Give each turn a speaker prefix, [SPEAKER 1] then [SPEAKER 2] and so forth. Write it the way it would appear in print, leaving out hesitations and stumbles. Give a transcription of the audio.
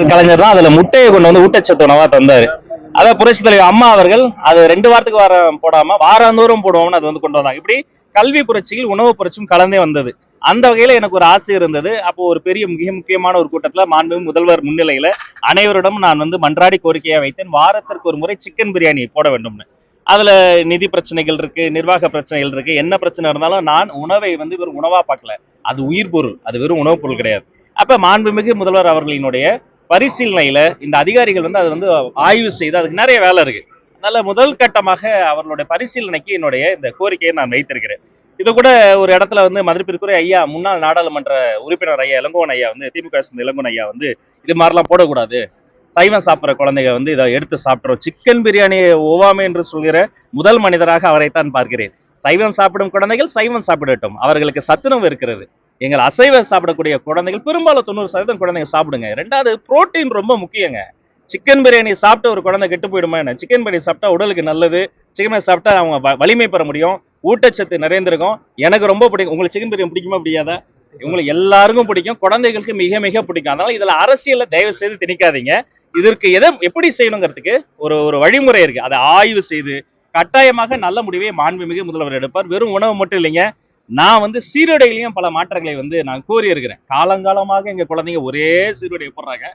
[SPEAKER 1] கலைஞர் தான் அதுல முட்டையை கொண்டு வந்து ஊட்டச்சத்து உணவா தந்தாரு. அத புரட்சி தலைவர் அம்மா அவர்கள் அது 2 வாரத்துக்கு வாரம் போடாம வாராந்தோறும் போடுவோம்னு அது வந்து கொண்டு வந்தாங்க. இப்படி கல்வி புரட்சியில் உணவு புரட்சியும் கலந்தே வந்தது. அந்த வகையில எனக்கு ஒரு ஆசை இருந்தது. அப்போ ஒரு பெரிய மிக முக்கியமான ஒரு கூட்டத்துல மாண்புமிகு முதல்வர் முன்னிலையில அனைவரிடம் நான் வந்து மன்றாடி கோரிக்கையா வைத்தேன். வாரத்திற்கு ஒரு முறை சிக்கன் பிரியாணி போட வேண்டும்னு. அதுல நிதி பிரச்சனைகள் இருக்கு, நிர்வாக பிரச்சனைகள் இருக்கு. என்ன பிரச்சனை இருந்தாலும் நான் உணவை வந்து வெறும் உணவா பார்க்கல. அது உயிர் பொருள். அது வெறும் உணவுப் பொருள் கிடையாது. அப்ப மாண்புமிகு முதல்வர் அவர்களினுடைய பரிசீலனையில இந்த அதிகாரிகள் வந்து அது வந்து ஆய்வு செய்து அதுக்கு நிறைய வேலை இருக்கு. அதனால முதல் கட்டமாக அவர்களுடைய பரிசீலனைக்கு என்னுடைய இந்த கோரிக்கையை நான் வைத்திருக்கிறேன். இது கூட ஒரு இடத்துல வந்து மதிப்பிற்குரிய ஐயா முன்னாள் நாடாளுமன்ற உறுப்பினர் ஐயா இளங்கோவன் ஐயா வந்து திமுக இளங்கோவன் ஐயா வந்து இது மாதிரிலாம் போடக்கூடாது, சைவம் சாப்பிட்ற குழந்தைங்க வந்து இதை எடுத்து சாப்பிட்றோம், சிக்கன் பிரியாணியை ஒவ்வாமை என்று சொல்கிற முதல் மனிதராக அவரைத்தான் பார்க்கிறேன். சைவம் சாப்பிடும் குழந்தைகள் சைவம் சாப்பிடட்டும், அவர்களுக்கு சத்துணவு இருக்கிறது. எங்கள் அசைவ சாப்பிடக்கூடிய குழந்தைகள் பெரும்பாலும் 90% குழந்தைங்க சாப்பிடுங்க. ரெண்டாவது புரோட்டீன் ரொம்ப முக்கியங்க. சிக்கன் பிரியாணி சாப்பிட்டு ஒரு குழந்தை கெட்டு போயிடுமா என்ன? சிக்கன் பிரியாணி சாப்பிட்டா உடலுக்கு நல்லது. சிக்கன் சாப்பிட்டா அவங்க வலிமை பெற முடியும், ஊட்டச்சத்து நிறைந்திருக்கும். எனக்கு ரொம்ப பிடிக்கும். உங்களுக்கு சிக்கன் பிரியாணி பிடிக்குமா பிடிக்காதா? உங்களுக்கு எல்லாருக்கும் பிடிக்கும், குழந்தைகளுக்கு மிக மிக பிடிக்கும். அதனால இதுல அரசியல தயவு செய்து திணிக்காதீங்க. இதற்கு எப்படி செய்யணுங்கிறதுக்கு ஒரு ஒரு வழிமுறை இருக்கு. அதை ஆய்வு செய்து கட்டாயமாக நல்ல முடிவை மாண்புமிகு முதல்வர் எடுப்பார். வெறும் உணவு மட்டும் இல்லைங்க, நான் வந்து சீருடையிலையும் பல மாற்றங்களை வந்து நான் கோரி இருக்கிறேன். காலங்காலமாக எங்க குழந்தைங்க ஒரே சீருடை போடுறாங்க.